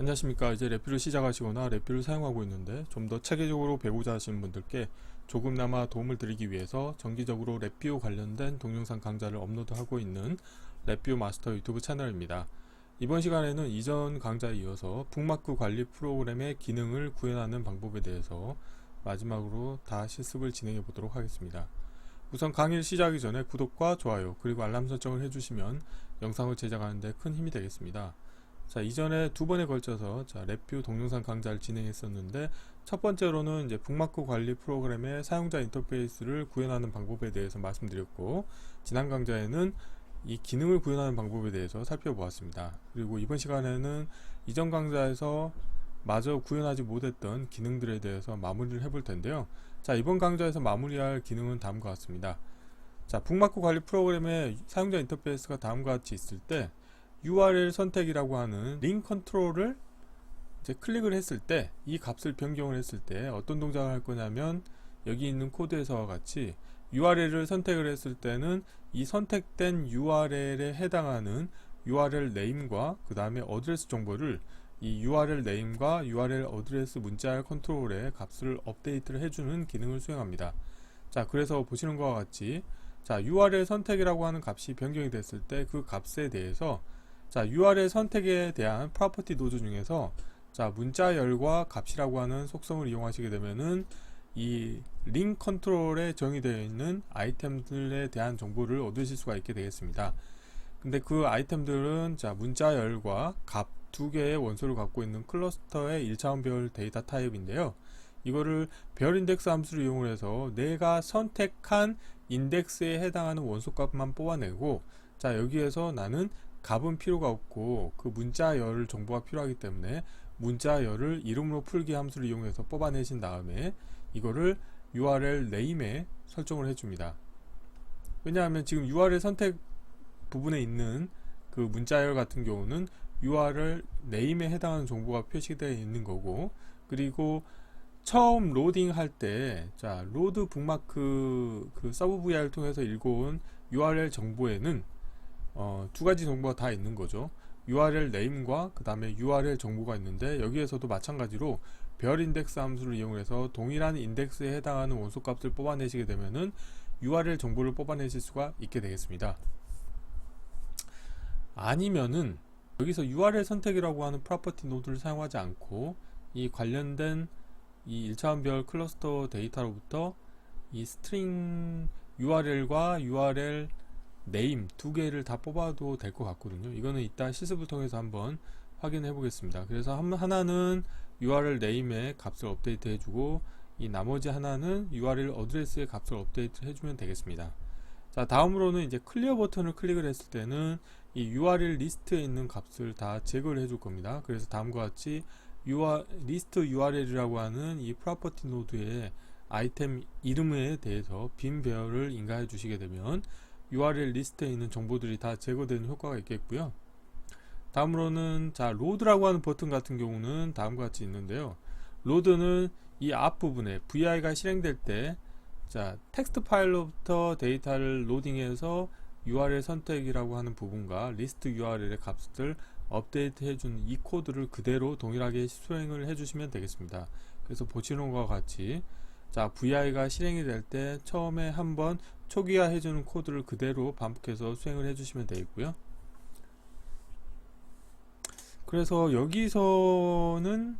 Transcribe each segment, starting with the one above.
안녕하십니까. 이제 랩뷰를 시작하시거나 랩뷰를 사용하고 있는데 좀 더 체계적으로 배우자 하시는 분들께 조금나마 도움을 드리기 위해서 정기적으로 랩뷰 관련된 동영상 강좌를 업로드하고 있는 랩뷰 마스터 유튜브 채널입니다. 이번 시간에는 이전 강좌에 이어서 북마크 관리 프로그램의 기능을 구현하는 방법에 대해서 마지막으로 다 실습을 진행해 보도록 하겠습니다. 우선 강의를 시작하기 전에 구독과 좋아요 그리고 알람 설정을 해주시면 영상을 제작하는 데 큰 힘이 되겠습니다. 자, 이전에 두 번에 걸쳐서 랩뷰 동영상 강좌를 진행했었는데, 첫 번째로는 이제 북마크 관리 프로그램의 사용자 인터페이스를 구현하는 방법에 대해서 말씀드렸고, 지난 강좌에는 이 기능을 구현하는 방법에 대해서 살펴보았습니다. 그리고 이번 시간에는 이전 강좌에서 마저 구현하지 못했던 기능들에 대해서 마무리를 해볼 텐데요. 자, 이번 강좌에서 마무리할 기능은 다음과 같습니다. 자, 북마크 관리 프로그램의 사용자 인터페이스가 다음과 같이 있을 때 URL 선택이라고 하는 링 컨트롤을 이제 클릭을 했을 때, 이 값을 변경을 했을 때 어떤 동작을 할 거냐면, 여기 있는 코드에서와 같이 URL을 선택을 했을 때는 이 선택된 URL에 해당하는 URL 네임과 그 다음에 어드레스 정보를 이 URL 네임과 URL 어드레스 문자열 컨트롤의 값을 업데이트를 해주는 기능을 수행합니다. 자, 그래서 보시는 것과 같이 URL 선택이라고 하는 값이 변경이 됐을 때 그 값에 대해서 URL 선택에 대한 프로퍼티 노드 중에서 문자열과 값이라고 하는 속성을 이용하시게 되면은 이 링 컨트롤에 정의되어 있는 아이템들에 대한 정보를 얻으실 수가 있게 되겠습니다. 근데 그 아이템들은 문자열과 값 두 개의 원소를 갖고 있는 클러스터의 1차원 별 데이터 타입인데요. 이거를 별 인덱스 함수를 이용해서 내가 선택한 인덱스에 해당하는 원소 값만 뽑아내고, 여기에서 나는 값은 필요가 없고 그 문자열 정보가 필요하기 때문에 문자열을 이름으로 풀기 함수를 이용해서 뽑아내신 다음에 이거를 URL 네임에 설정을 해줍니다. 왜냐하면 지금 URL 선택 부분에 있는 그 문자열 같은 경우는 URL 네임에 해당하는 정보가 표시되어 있는 거고, 그리고 처음 로딩 할 때 로드 북마크 그 서브 VR을 통해서 읽어온 URL 정보에는 두 가지 정보가 다 있는 거죠. URL 네임과 그 다음에 URL 정보가 있는데, 여기에서도 마찬가지로 별 인덱스 함수를 이용해서 동일한 인덱스에 해당하는 원소 값을 뽑아내시게 되면은 URL 정보를 뽑아내실 수가 있게 되겠습니다. 아니면은 여기서 URL 선택이라고 하는 프로퍼티 노드를 사용하지 않고 이 관련된 이 1차원별 클러스터 데이터로부터 이 스트링 URL과 URL 네임 두 개를 다 뽑아도 될 것 같거든요. 이거는 이따 실습을 통해서 한번 확인해 보겠습니다. 그래서 하나는 URL 네임의 값을 업데이트 해주고, 이 나머지 하나는 URL 어드레스의 값을 업데이트 해주면 되겠습니다. 자, 다음으로는 이제 클리어 버튼을 클릭을 했을 때는 이 URL 리스트에 있는 값을 다 제거를 해줄 겁니다. 그래서 다음과 같이 리스트 URL이라고 하는 이 프로퍼티 노드의 아이템 이름에 대해서 빈 배열을 인가해 주시게 되면 URL 리스트에 있는 정보들이 다 제거되는 효과가 있겠고요. 다음으로는 로드라고 하는 버튼 같은 경우는 다음과 같이 있는데요. 로드는 이 앞부분에 VI가 실행될 때 텍스트 파일로부터 데이터를 로딩해서 URL 선택이라고 하는 부분과 리스트 URL의 값을 업데이트 해주는 이 코드를 그대로 동일하게 수행을 해주시면 되겠습니다. 그래서 보시는 것과 같이 VI가 실행이 될 때 처음에 한번 초기화 해주는 코드를 그대로 반복해서 수행을 해주시면 되겠고요. 그래서 여기서는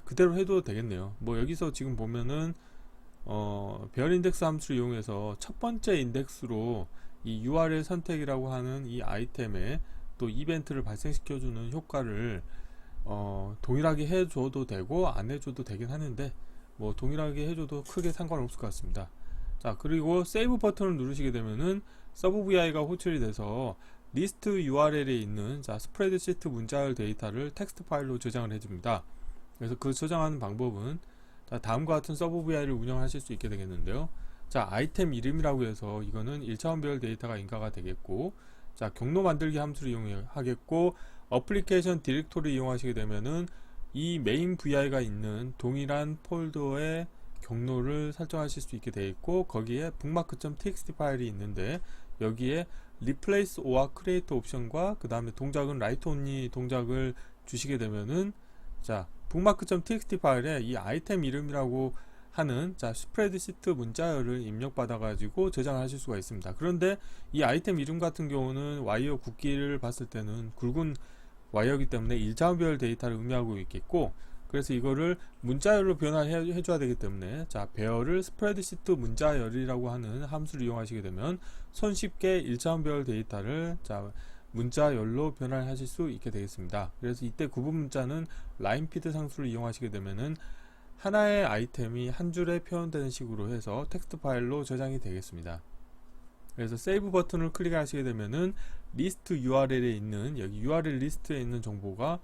그대로 해도 되겠네요. 여기서 지금 보면은 별 인덱스 함수를 이용해서 첫 번째 인덱스로 이 URL 선택이라고 하는 이 아이템에 또 이벤트를 발생시켜주는 효과를 동일하게 해줘도 되고 안 해줘도 되긴 하는데, 동일하게 해줘도 크게 상관없을 것 같습니다. 그리고 세이브 버튼을 누르시게 되면은 서브 VI가 호출이 돼서 리스트 URL에 있는 스프레드시트 문자열 데이터를 텍스트 파일로 저장을 해줍니다. 그래서 그 저장하는 방법은 다음과 같은 서브 VI를 운영하실 수 있게 되겠는데요. 아이템 이름이라고 해서 이거는 1차원별 데이터가 인가가 되겠고, 경로 만들기 함수를 이용하겠고, 어플리케이션 디렉토리 이용하시게 되면은 이 메인 VI가 있는 동일한 폴더의 경로를 설정하실 수 있게 되어 있고, 거기에 bookmark.txt 파일이 있는데 여기에 replace or create 옵션과 그 다음에 동작은 write only 동작을 주시게 되면은 자 bookmark.txt 파일에 이 아이템 이름이라고 하는 자 스프레드시트 문자열을 입력받아 가지고 저장하실 수가 있습니다. 그런데 이 아이템 이름 같은 경우는 와이어 굵기를 봤을 때는 굵은 와이어이기 때문에 1차원별 데이터를 의미하고 있겠고, 그래서 이거를 문자열로 변환해 줘야 되기 때문에 자 배열을 스프레드시트 문자열이라고 하는 함수를 이용하시게 되면 손쉽게 1차원별 데이터를 자 문자열로 변환하실 수 있게 되겠습니다. 그래서 이때 구분 문자는 라인피드 상수를 이용하시게 되면은 하나의 아이템이 한 줄에 표현되는 식으로 해서 텍스트 파일로 저장이 되겠습니다. 그래서 세이브 버튼을 클릭하시게 되면은 리스트 URL에 있는 여기 URL 리스트에 있는 정보가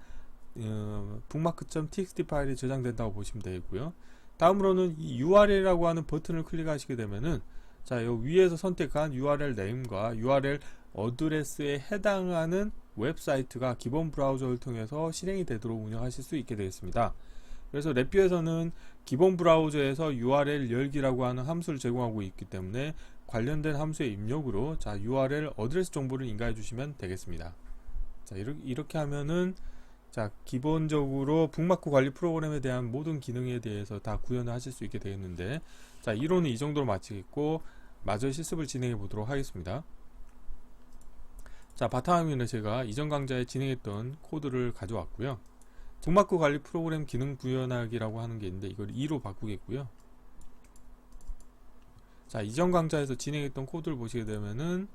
bookmark.txt 파일에 저장된다고 보시면 되겠고요. 다음으로는 이 URL이라고 하는 버튼을 클릭하시게 되면은 자 여기 위에서 선택한 URL 네임과 URL 어드레스에 해당하는 웹사이트가 기본 브라우저를 통해서 실행이 되도록 운영하실 수 있게 되겠습니다. 그래서 랩뷰에서는 기본 브라우저에서 URL 열기라고 하는 함수를 제공하고 있기 때문에 관련된 함수의 입력으로 자 URL 어드레스 정보를 인가해 주시면 되겠습니다. 자 이렇게 하면은 자 기본적으로 북마크 관리 프로그램에 대한 모든 기능에 대해서 다 구현을 하실 수 있게 되겠는데, 자 이론은 이 정도로 마치겠고 마저 실습을 진행해 보도록 하겠습니다. 자 바탕화면에 제가 이전 강좌에 진행했던 코드를 가져왔고요. 북마크 관리 프로그램 기능 구현하기라고 하는 게 있는데 이걸 2로 바꾸겠고요. 자 이전 강좌에서 진행했던 코드를 보시게 되면은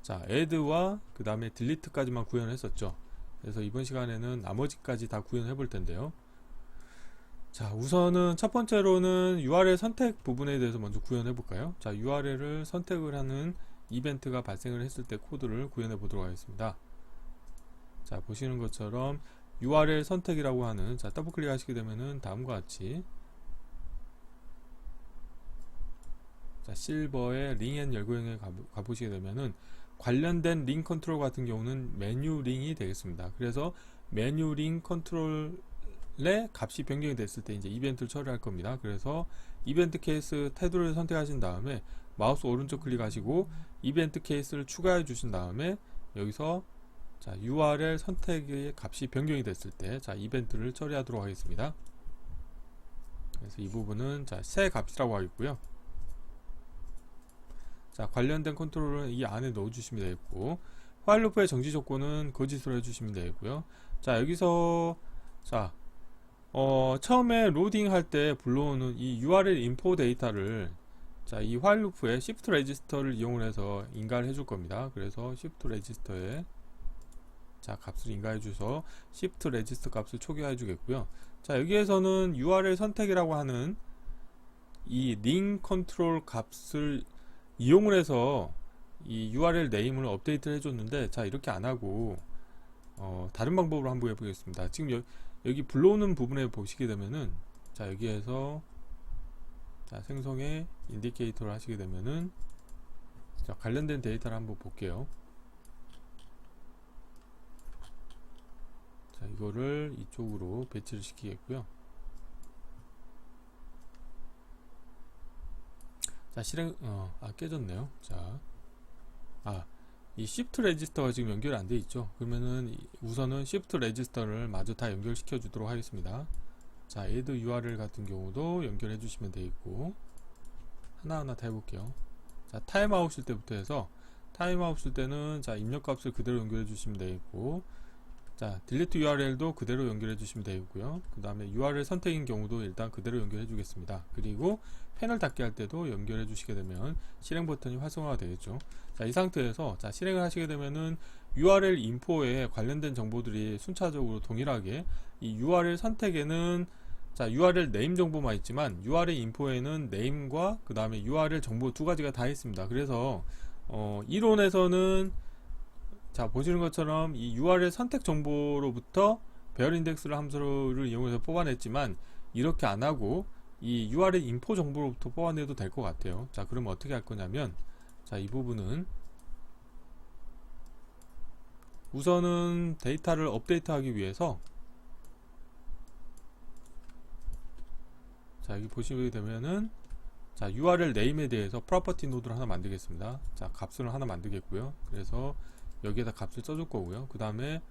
자 add와 그 다음에 delete까지만 구현했었죠. 그래서 이번 시간에는 나머지까지 다 구현해 볼 텐데요. 자 우선은 첫 번째로는 URL 선택 부분에 대해서 먼저 구현해 볼까요? 자 URL을 선택을 하는 이벤트가 발생을 했을 때 코드를 구현해 보도록 하겠습니다. 자 보시는 것처럼 URL 선택이라고 하는 자 더블 클릭하시게 되면은 다음과 같이 자 실버의 링 앤 열고형에 가보시게 되면은 관련된 링 컨트롤 같은 경우는 메뉴 링이 되겠습니다. 그래서 메뉴 링 컨트롤의 값이 변경이 됐을 때 이제 이벤트를 처리할 겁니다. 그래서 이벤트 케이스 태도를 선택하신 다음에 마우스 오른쪽 클릭하시고 이벤트 케이스를 추가해 주신 다음에 여기서 자 URL 선택의 값이 변경이 됐을 때 자 이벤트를 처리하도록 하겠습니다. 그래서 이 부분은 자 새 값이라고 하겠고요. 자 관련된 컨트롤은 이 안에 넣어 주시면 되겠고, 화일 루프의 정지 조건은 거짓으로 해주시면 되겠고요. 자 여기서 자 처음에 로딩 할 때 불러오는 이 URL 인포 데이터를 자 이 화일 루프의 shift 레지스터를 이용해서 인가를 해줄 겁니다. 그래서 shift 레지스터에 자 값을 인가해 줘서 shift 레지스터 값을 초기화해 주겠고요. 자 여기에서는 URL 선택이라고 하는 이 링 컨트롤 값을 이용을 해서 이 URL 네임을 업데이트를 해줬는데, 자 이렇게 안하고 다른 방법으로 한번 해보겠습니다. 지금 여기 불러오는 부분에 보시게 되면은 자 여기에서 자 생성의 인디케이터를 하시게 되면은 자 관련된 데이터를 한번 볼게요. 자 이거를 이쪽으로 배치를 시키겠고요. 자 실행 깨졌네요. 자 이 shift 레지스터가 지금 연결이 안 돼 있죠. 그러면은 우선은 shift 레지스터를 마저 다 연결시켜 주도록 하겠습니다. 자 add URL 같은 경우도 연결해 주시면 되겠고, 하나하나 다 해볼게요. 자 타임아웃 실 때부터 해서 타임아웃 실 때는 자 입력값을 그대로 연결해 주시면 되겠고, 자 delete URL도 그대로 연결해 주시면 되겠고요. 그 다음에 URL 선택인 경우도 일단 그대로 연결해 주겠습니다. 그리고 패널 닫기 할 때도 연결해 주시게 되면 실행 버튼이 활성화가 되겠죠. 자 이 상태에서 자 실행을 하시게 되면은 URL 인포에 관련된 정보들이 순차적으로 동일하게 이 URL 선택에는 자 URL 네임 정보만 있지만 URL 인포에는 네임과 그 다음에 URL 정보 두 가지가 다 있습니다. 그래서 이론에서는 자 보시는 것처럼 이 URL 선택 정보로부터 배열 인덱스를 함수를 이용해서 뽑아냈지만 이렇게 안하고 이 URL 인포 정보로부터 뽑아내도 될 것 같아요. 자 그럼 어떻게 할 거냐면 자 이 부분은 우선은 데이터를 업데이트 하기 위해서 자 여기 보시게 되면은 자 URL 네임에 대해서 프로퍼티 노드를 하나 만들겠습니다. 자 값을 하나 만들겠고요. 그래서 여기에다 값을 써줄 거고요. 그 다음에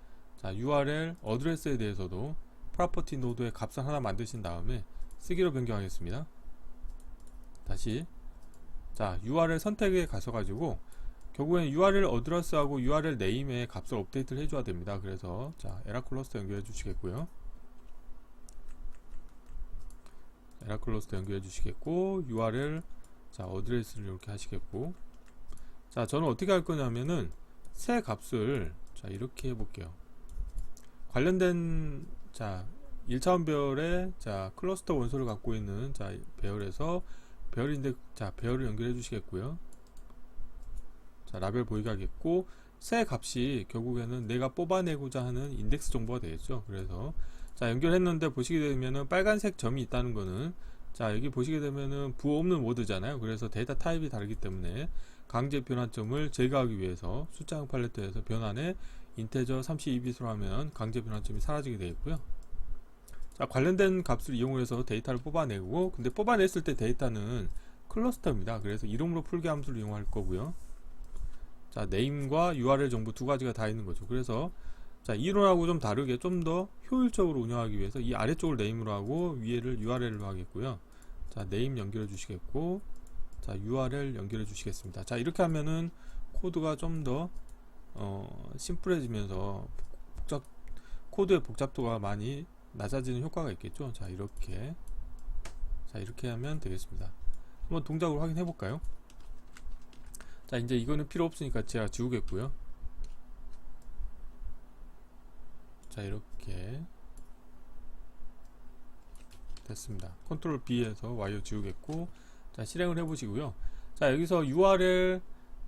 자, URL 어드레스에 대해서도 프로퍼티 노드의 값을 하나 만드신 다음에 쓰기로 변경하겠습니다. 다시 자, URL 선택에 가셔가지고 결국엔 URL 어드레스하고 URL 네임의 값을 업데이트를 해줘야 됩니다. 그래서 자, 에라 클러스터 연결해 주시겠고요. 에라 클러스터 연결해 주시겠고, URL 자, 어드레스를 이렇게 하시겠고, 자, 저는 어떻게 할 거냐면은 새 값을 자, 이렇게 해볼게요. 관련된 자, 1차원 배열의 자, 클러스터 원소를 갖고 있는 자, 배열에서 배열인데 자, 배열을 연결해 주시겠고요. 자, 라벨 보이게 하겠고, 새 값이 결국에는 내가 뽑아내고자 하는 인덱스 정보가 되겠죠. 그래서 자, 연결했는데 보시게 되면은 빨간색 점이 있다는 거는 자, 여기 보시게 되면은 부호 없는 모드잖아요. 그래서 데이터 타입이 다르기 때문에 강제 변환점을 제거하기 위해서 숫자형 팔레트에서 변환에 인테저 32bit으로 하면 강제 변환점이 사라지게 되어 있고요. 자, 관련된 값을 이용해서 데이터를 뽑아내고, 근데 뽑아냈을 때 데이터는 클러스터입니다. 그래서 이름으로 풀기 함수를 이용할 거고요. 자, 네임과 URL 정보 두 가지가 다 있는 거죠. 그래서 자, 이론하고 좀 다르게 좀 더 효율적으로 운영하기 위해서 이 아래쪽을 네임으로 하고 위에를 URL로 하겠고요. 자, 네임 연결해 주시겠고, 자, URL 연결해 주시겠습니다. 자, 이렇게 하면은 코드가 좀 더 심플해지면서 코드의 복잡도가 많이 낮아지는 효과가 있겠죠. 자, 이렇게 하면 되겠습니다. 한번 동작으로 확인해 볼까요? 자, 이제 이거는 필요 없으니까 제가 지우겠고요. 자, 이렇게 됐습니다. 컨트롤 B에서 와이어 지우겠고, 자, 실행을 해 보시고요. 자, 여기서 URL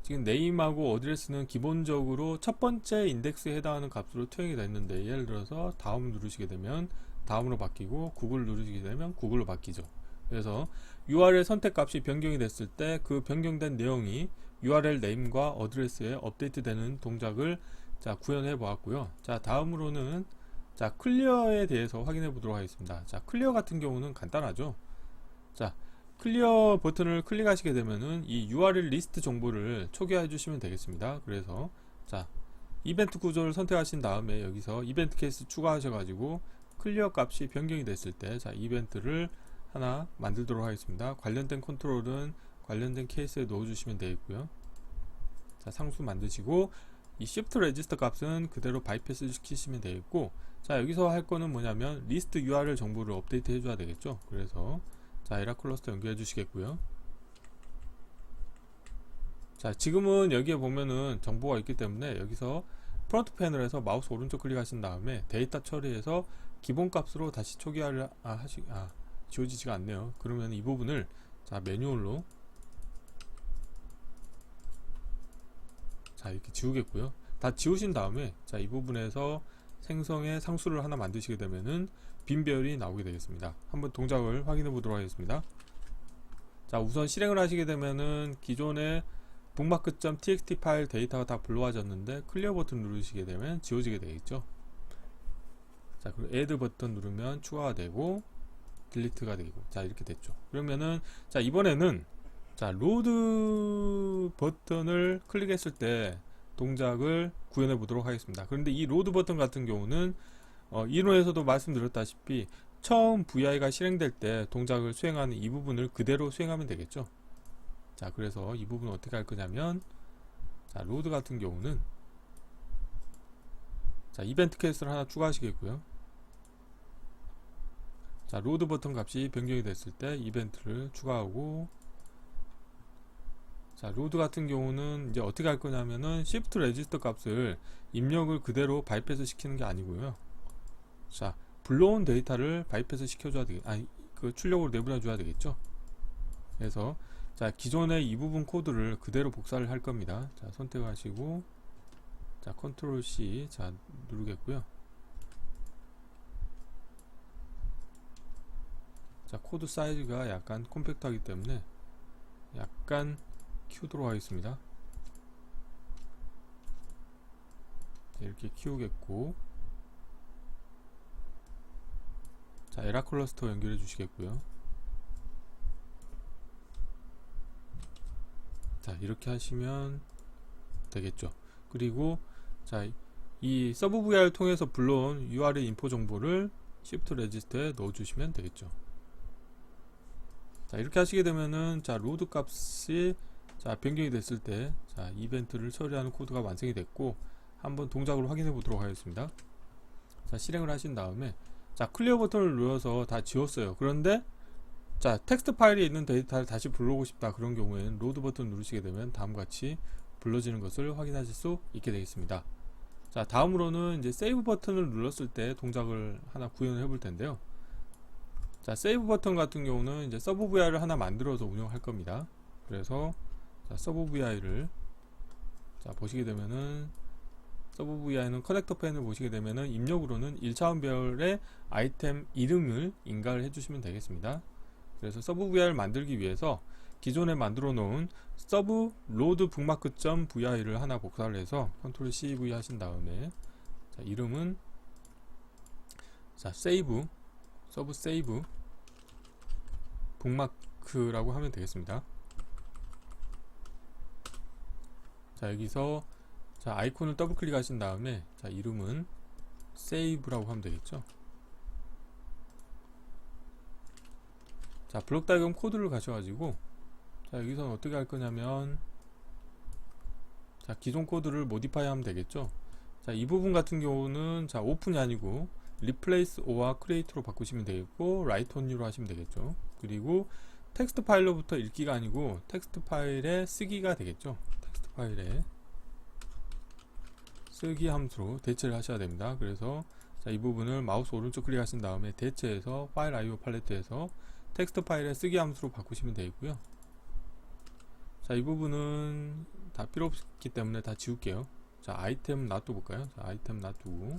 지금 네임하고 어드레스는 기본적으로 첫 번째 인덱스에 해당하는 값으로 투영이 됐는데, 예를 들어서 다음 누르시게 되면 다음으로 바뀌고, 구글 누르시게 되면 구글로 바뀌죠. 그래서 URL 선택 값이 변경이 됐을 때 그 변경된 내용이 URL 네임과 어드레스에 업데이트 되는 동작을 자, 구현해 보았고요. 자, 다음으로는 자, 클리어에 대해서 확인해 보도록 하겠습니다. 자, 클리어 같은 경우는 간단하죠. 자, 클리어 버튼을 클릭하시게 되면은 이 URL 리스트 정보를 초기화해 주시면 되겠습니다. 그래서 자, 이벤트 구조를 선택하신 다음에 여기서 이벤트 케이스 추가하셔 가지고 클리어 값이 변경이 됐을 때 자, 이벤트를 하나 만들도록 하겠습니다. 관련된 컨트롤은 관련된 케이스에 넣어 주시면 되겠고요. 자, 상수 만드시고 이 shift register 값은 그대로 바이패스 시키시면 되겠고, 자, 여기서 할 거는 뭐냐면 리스트 URL 정보를 업데이트 해줘야 되겠죠. 그래서 자, 에라 클러스터 연결해 주시겠고요. 자, 지금은 여기에 보면은 정보가 있기 때문에 여기서 프론트 패널에서 마우스 오른쪽 클릭하신 다음에 데이터 처리해서 기본 값으로 다시 초기화를 지워지지가 않네요. 그러면 이 부분을 자, 매뉴얼로 자, 이렇게 지우겠고요. 다 지우신 다음에 자, 이 부분에서 생성의 상수를 하나 만드시게 되면은 빈 배열이 나오게 되겠습니다. 한번 동작을 확인해 보도록 하겠습니다. 자, 우선 실행을 하시게 되면은 기존의 bookmark.txt 파일 데이터가 다 불러와졌는데 클리어 버튼 누르시게 되면 지워지게 되겠죠. 자, 그리고 add 버튼 누르면 추가가 되고 딜리트가 되고, 자, 이렇게 됐죠. 그러면은 자, 이번에는 자, 로드 버튼을 클릭했을 때 동작을 구현해 보도록 하겠습니다. 그런데 이 로드 버튼 같은 경우는 이론에서도 말씀드렸다시피 처음 VI가 실행될 때 동작을 수행하는 이 부분을 그대로 수행하면 되겠죠. 자, 그래서 이 부분은 어떻게 할 거냐면 자, 로드 같은 경우는 자, 이벤트 케이스를 하나 추가하시겠고요. 자, 로드 버튼 값이 변경이 됐을 때 이벤트를 추가하고, 자, 로드 같은 경우는 이제 어떻게 할 거냐면은 shift register 값을 입력을 그대로 바이패스 시키는 게 아니고요. 자, 불러온 데이터를 바이패스 시켜줘야 그 출력으로 내보내 줘야 되겠죠. 그래서 자, 기존의 이 부분 코드를 그대로 복사를 할 겁니다. 자, 선택하시고 자, 컨트롤 C 자, 누르겠고요. 자, 코드 사이즈가 약간 콤팩트하기 때문에 약간 키우도록 하겠습니다. 이렇게 키우겠고, 자, 에라 클러스터 연결해 주시겠고요. 자, 이렇게 하시면 되겠죠. 그리고 자, 이 서브 VR을 통해서 불러온 URL 인포 정보를 Shift 레지스터에 넣어주시면 되겠죠. 자, 이렇게 하시게 되면은 자, 로드 값이 자, 변경이 됐을 때 자, 이벤트를 처리하는 코드가 완성이 됐고, 한번 동작으로 확인해 보도록 하겠습니다. 자, 실행을 하신 다음에 자, 클리어 버튼을 눌러서 다 지웠어요. 그런데 자, 텍스트 파일에 있는 데이터를 다시 불러오고 싶다, 그런 경우에는 로드 버튼 누르시게 되면 다음과 같이 불러지는 것을 확인하실 수 있게 되겠습니다. 자, 다음으로는 이제 세이브 버튼을 눌렀을 때 동작을 하나 구현을 해볼 텐데요. 자, 세이브 버튼 같은 경우는 이제 서브 VI를 하나 만들어서 운영할 겁니다. 그래서 자, 서브 VI를 자, 보시게 되면은 서브 VI는 커넥터 펜을 보시게 되면은 입력으로는 1차원 배열의 아이템 이름을 인가를 해주시면 되겠습니다. 그래서 서브 VI를 만들기 위해서 기존에 만들어 놓은 서브 로드 북마크.vi를 하나 복사를 해서 컨트롤 CV 하신 다음에 자, 이름은 자, 세이브 서브 세이브 북마크라고 하면 되겠습니다. 자, 여기서 자, 아이콘을 더블 클릭하신 다음에 자, 이름은 세이브라고 하면 되겠죠. 자, 블록 다이어그램 코드를 가셔가지고 자, 여기서는 어떻게 할 거냐면 자, 기존 코드를 모디파이 하면 되겠죠. 자, 이 부분 같은 경우는 자, 오픈이 아니고 replace or와 create로 바꾸시면 되겠고, write only로 하시면 되겠죠. 그리고 텍스트 파일로부터 읽기가 아니고 텍스트 파일에 쓰기가 되겠죠. 텍스트 파일에 쓰기 함수로 대체를 하셔야 됩니다. 그래서 자, 이 부분을 마우스 오른쪽 클릭하신 다음에 대체해서 파일 IO 팔레트에서 텍스트 파일에 쓰기 함수로 바꾸시면 되고요. 자, 이 부분은 다 필요 없기 때문에 다 지울게요. 자, 아이템 놔둬 볼까요? 자, 아이템 놔두고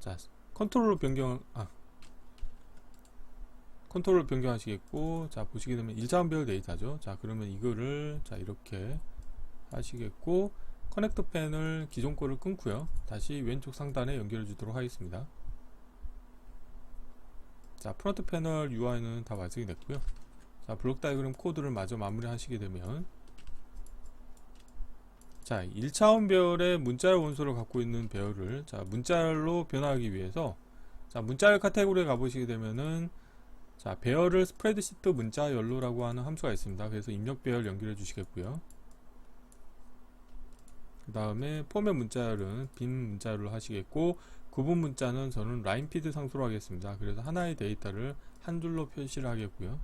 자, 컨트롤로 변경하시겠고, 자, 보시게 되면 1차원 배열 데이터죠. 자, 그러면 이거를 자, 이렇게 하시겠고, 커넥터 펜을 기존 거를 끊고요, 다시 왼쪽 상단에 연결해 주도록 하겠습니다. 자, 프론트 패널 UI는 다 완성이 됐고요. 자, 블록 다이어그램 코드를 마저 마무리 하시게 되면 자, 1차원 배열의 문자열 원소를 갖고 있는 배열을 자, 문자열로 변화하기 위해서 자, 문자열 카테고리에 가보시게 되면은 자, 배열을 스프레드시트 문자열로라고 하는 함수가 있습니다. 그래서 입력 배열 연결해 주시겠고요. 그 다음에 포맷 문자열은 빈 문자열로 하시겠고, 구분 문자는 저는 라인피드 상수로 하겠습니다. 그래서 하나의 데이터를 한 줄로 표시를 하겠고요.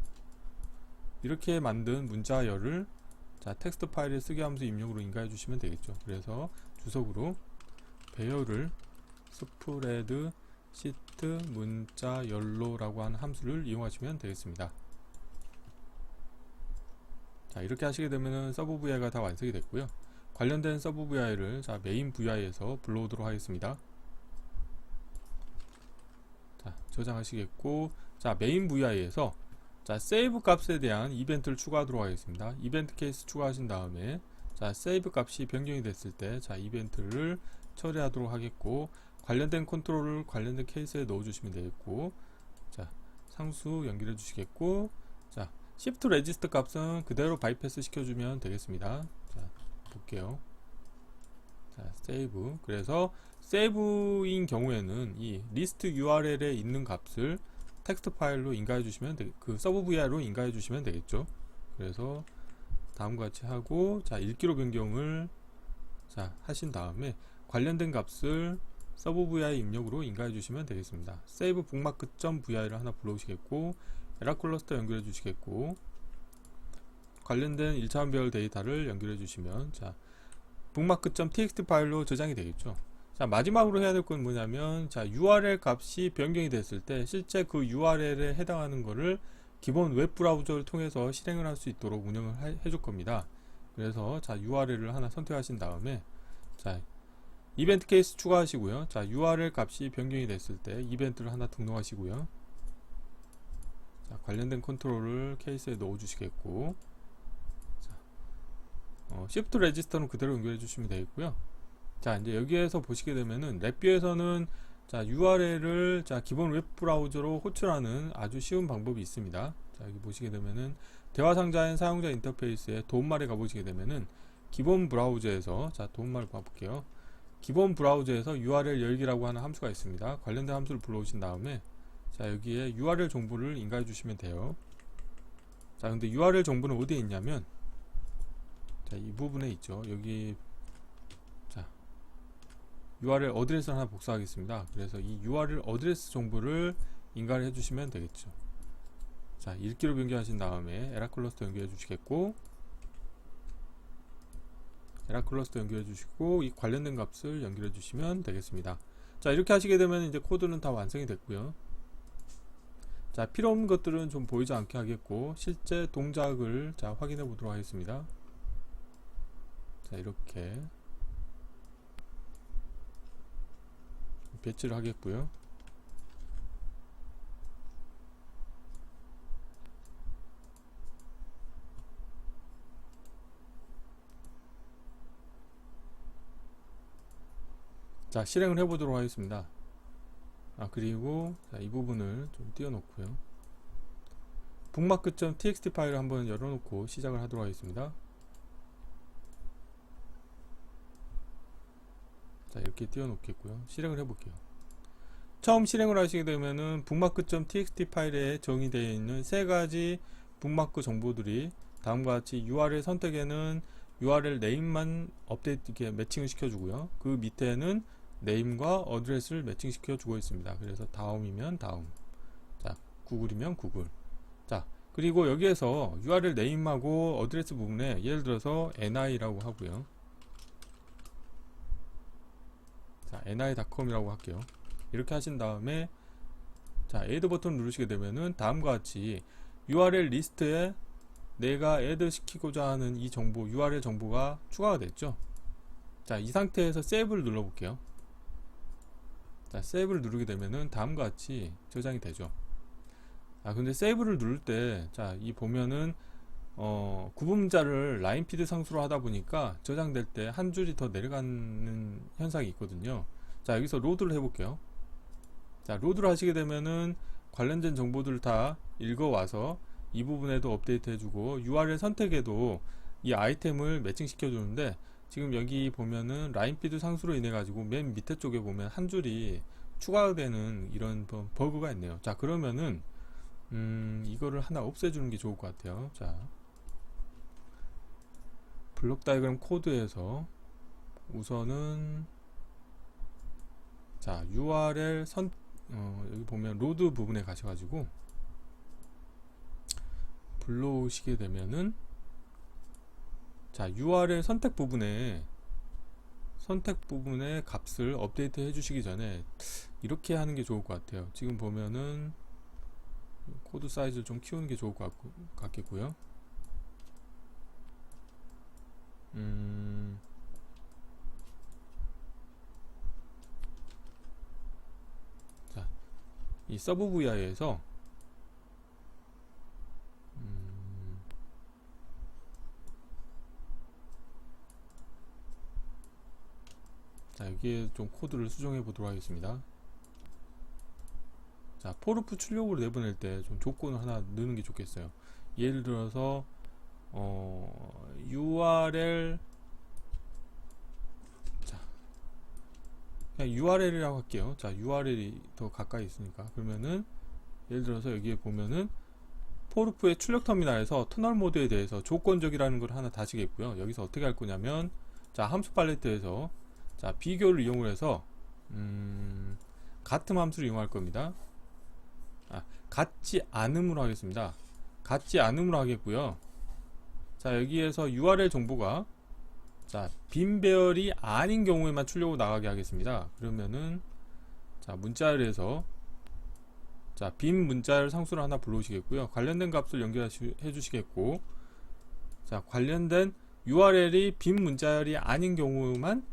이렇게 만든 문자열을 자, 텍스트 파일에 쓰기 함수 입력으로 인가해 주시면 되겠죠. 그래서 주석으로 배열을 스프레드 시트 문자열로라고 하는 함수를 이용하시면 되겠습니다. 자, 이렇게 하시게 되면은 서브 VI가 다 완성이 됐고요. 관련된 서브 VI를 자, 메인 VI에서 불러오도록 하겠습니다. 자, 저장하시겠고, 자, 메인 VI에서 자, 세이브 값에 대한 이벤트를 추가하도록 하겠습니다. 이벤트 케이스 추가하신 다음에 자, 세이브 값이 변경이 됐을 때 자, 이벤트를 처리하도록 하겠고, 관련된 컨트롤을 관련된 케이스에 넣어 주시면 되겠고, 자, 상수 연결해 주시겠고, 자, Shift 레지스터 값은 그대로 바이패스 시켜주면 되겠습니다. 자, 볼게요. 자, 세이브. 그래서 세이브인 경우에는 이 리스트 URL에 있는 값을 텍스트 파일로 인가해 주시면 그 서브 VI로 인가해 주시면 되겠죠. 그래서 다음과 같이 하고, 자, 읽기로 변경을 자, 하신 다음에 관련된 값을 서브 VI 입력으로 인가해 주시면 되겠습니다. save bookmark.vi를 하나 불러오시겠고, 에라 클러스터 연결해 주시겠고, 관련된 1차원 배열 데이터를 연결해 주시면 자, bookmark.txt 파일로 저장이 되겠죠. 자, 마지막으로 해야 될 건 뭐냐면 자, URL 값이 변경이 됐을 때 실제 그 URL에 해당하는 거를 기본 웹 브라우저를 통해서 실행을 할 수 있도록 운영을 해줄 겁니다. 그래서 자, URL을 하나 선택하신 다음에 자, 이벤트 케이스 추가하시고요. 자, URL 값이 변경이 됐을 때 이벤트를 하나 등록하시고요. 자, 관련된 컨트롤을 케이스에 넣어 주시겠고, 자, Shift 레지스터는 그대로 연결해 주시면 되겠고요. 자, 이제 여기에서 보시게 되면은 랩뷰에서는 자, URL을 자, 기본 웹 브라우저로 호출하는 아주 쉬운 방법이 있습니다. 자, 여기 보시게 되면은 대화 상자인 사용자 인터페이스에 도움말에 가보시게 되면은 기본 브라우저에서, 자 도움말 봐볼게요. 기본 브라우저에서 URL 열기라고 하는 함수가 있습니다. 관련된 함수를 불러오신 다음에 자 여기에 URL 정보를 인가해 주시면 돼요. 자 근데 URL 정보는 어디에 있냐면 자 이 부분에 있죠. 여기 자 URL 어드레스 하나 복사하겠습니다. 그래서 이 URL 어드레스 정보를 인가를 해주시면 되겠죠. 자 읽기로 변경하신 다음에 에라클러스터 연결해 주시겠고, 에라클러스터 연결해 주시고 이 관련된 값을 연결해 주시면 되겠습니다. 자 이렇게 하시게 되면 이제 코드는 다 완성이 됐고요. 자 필요 없는 것들은 좀 보이지 않게 하겠고, 실제 동작을 자 확인해 보도록 하겠습니다. 자 이렇게 배치를 하겠고요. 자 실행을 해 보도록 하겠습니다. 그리고 자, 이 부분을 좀 띄워놓고요. bookmark.txt 파일을 한번 열어놓고 시작을 하도록 하겠습니다. 자 이렇게 띄워놓겠고요. 실행을 해볼게요. 처음 실행을 하시게 되면은 bookmark.txt 파일에 정의되어 있는 세 가지 북마크 정보들이 다음과 같이 URL 선택에는 URL 네임만 업데이트 이렇게 매칭을 시켜주고요. 그 밑에는 네임과 어드레스를 매칭시켜 주고 있습니다. 그래서 다음이면 다음, 자 구글이면 구글. 자 그리고 여기에서 URL 네임하고 어드레스 부분에 예를 들어서 ni라고 하고요. 자 ni.com이라고 할게요. 이렇게 하신 다음에 자 add 버튼을 누르시게 되면은 다음과 같이 URL 리스트에 내가 add 시키고자 하는 이 정보 URL 정보가 추가가 됐죠. 자 이 상태에서 세이브를 눌러 볼게요. 자 세이브를 누르게 되면은 다음과 같이 저장이 되죠. 근데 세이브를 누를 때 자 이 보면은 구분자를 라인피드 상수로 하다 보니까 저장될 때 한 줄이 더 내려가는 현상이 있거든요. 자 여기서 로드를 해볼게요. 자 로드를 하시게 되면은 관련된 정보들을 다 읽어와서 이 부분에도 업데이트 해주고 URL 선택에도 이 아이템을 매칭시켜 주는데, 지금 여기 보면은 라인피드 상수로 인해 가지고 맨 밑에 쪽에 보면 한 줄이 추가되는 이런 버그가 있네요. 자 그러면은 이거를 하나 없애주는 게 좋을 것 같아요. 자 블록 다이그램 코드에서 우선은 자 URL 여기 보면 로드 부분에 가셔가지고 불러오시게 되면은 자 URL 선택 부분에 값을 업데이트 해주시기 전에 이렇게 하는 게 좋을 것 같아요. 지금 보면은 코드 사이즈를 좀 키우는 게 좋을 것 같겠고요. 자, 이 서브 VI에서 자 여기에 좀 코드를 수정해 보도록 하겠습니다. 자 포르프 출력으로 내보낼 때 좀 조건을 하나 넣는 게 좋겠어요. 예를 들어서 URL 자 그냥 URL이라고 할게요. 자 URL이 더 가까이 있으니까. 그러면은 예를 들어서 여기에 보면은 포르프의 출력 터미널에서 터널 모드에 대해서 조건적이라는 걸 하나 다시겠고요. 여기서 어떻게 할 거냐면 자 함수 팔레트에서 자 비교를 이용을 해서 같은 함수를 이용할 겁니다. 같지 않음으로 하겠습니다. 같지 않음으로 하겠고요. 자 여기에서 URL 정보가 자 빈배열이 아닌 경우에만 출력으로 나가게 하겠습니다. 그러면은 자 문자열에서 자 빈 문자열 상수를 하나 불러오시겠고요. 관련된 값을 연결해 주시겠고, 자 관련된 URL이 빈 문자열이 아닌 경우만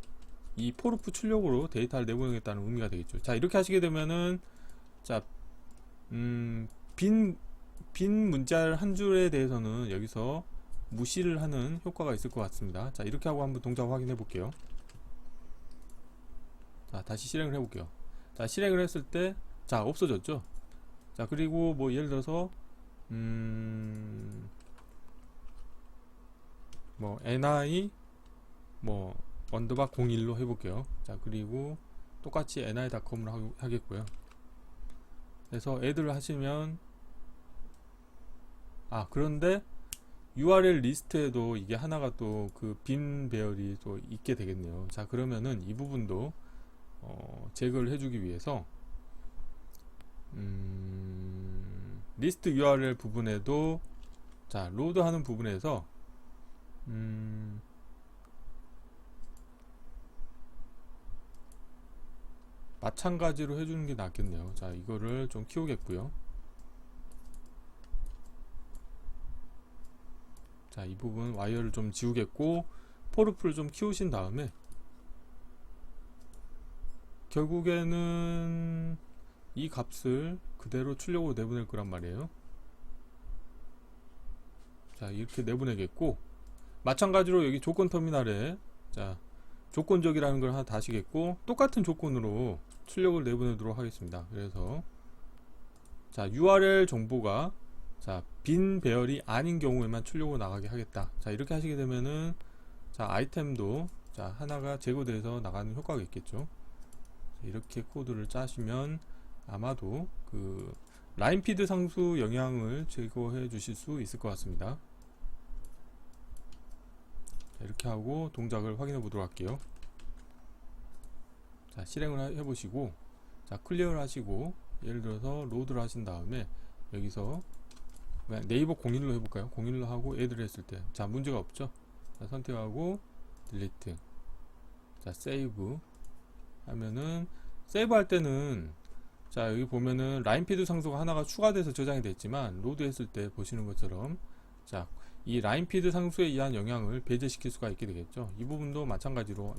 이 포르프 출력으로 데이터를 내보내겠다는 의미가 되겠죠. 자 이렇게 하시게 되면은 자 빈 문자열 한 줄에 대해서는 여기서 무시를 하는 효과가 있을 것 같습니다. 자 이렇게 하고 한번 동작 확인해 볼게요. 자 다시 실행을 해 볼게요. 자 실행을 했을 때 자 없어졌죠. 자 그리고 뭐 예를 들어서 뭐 ni 뭐 언더바 01로 해볼게요. 자, 그리고 똑같이 ni.com으로 하겠고요. 그래서 애드를 하시면, 그런데 URL 리스트에도 이게 하나가 또 그 빈 배열이 또 있게 되겠네요. 자, 그러면은 이 부분도 제거를 해주기 위해서 리스트 URL 부분에도, 자, 로드하는 부분에서 마찬가지로 해주는 게 낫겠네요. 자, 이거를 좀 키우겠고요. 자, 이 부분 와이어를 좀 지우겠고, 포르프를 좀 키우신 다음에 결국에는 이 값을 그대로 출력으로 내보낼 거란 말이에요. 자, 이렇게 내보내겠고, 마찬가지로 여기 조건 터미널에, 자, 조건적이라는 걸 하나 다시겠고, 똑같은 조건으로 출력을 내보내도록 하겠습니다. 그래서 자, URL 정보가, 자, 빈 배열이 아닌 경우에만 출력으로 나가게 하겠다. 자, 이렇게 하시게 되면은, 자, 아이템도, 자, 하나가 제거돼서 나가는 효과가 있겠죠. 자, 이렇게 코드를 짜시면 아마도 그 라인피드 상수 영향을 제거해 주실 수 있을 것 같습니다. 자, 이렇게 하고 동작을 확인해 보도록 할게요. 자, 실행을 해보시고, 자, 클리어를 하시고, 예를 들어서 로드를 하신 다음에 여기서 네이버 01로 해볼까요? 01로 하고 애드를 했을 때, 자, 문제가 없죠? 자, 선택하고 딜리트, 자, 세이브 하면은, 세이브 할 때는, 자, 여기 보면은 라인피드 상수가 하나가 추가돼서 저장이 됐지만, 로드 했을 때 보시는 것처럼, 자, 이 라인피드 상수에 의한 영향을 배제시킬 수가 있게 되겠죠. 이 부분도 마찬가지로,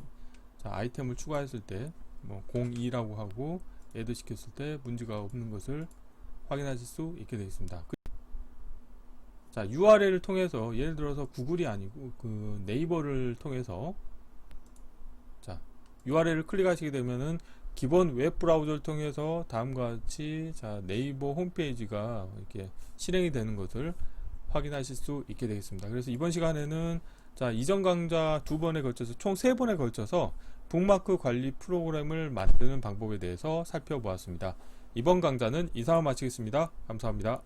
자, 아이템을 추가했을 때 뭐 02라고 하고 애드 시켰을 때 문제가 없는 것을 확인하실 수 있게 되겠습니다. 자, URL을 통해서, 예를 들어서 구글이 아니고 그 네이버를 통해서, 자, URL을 클릭하시게 되면은 기본 웹 브라우저를 통해서 다음과 같이, 자, 네이버 홈페이지가 이렇게 실행이 되는 것을 확인하실 수 있게 되겠습니다. 그래서 이번 시간에는, 자, 이전 강좌 2번에 걸쳐서 총 3번에 걸쳐서 북마크 관리 프로그램을 만드는 방법에 대해서 살펴보았습니다. 이번 강좌는 이상으로 마치겠습니다. 감사합니다.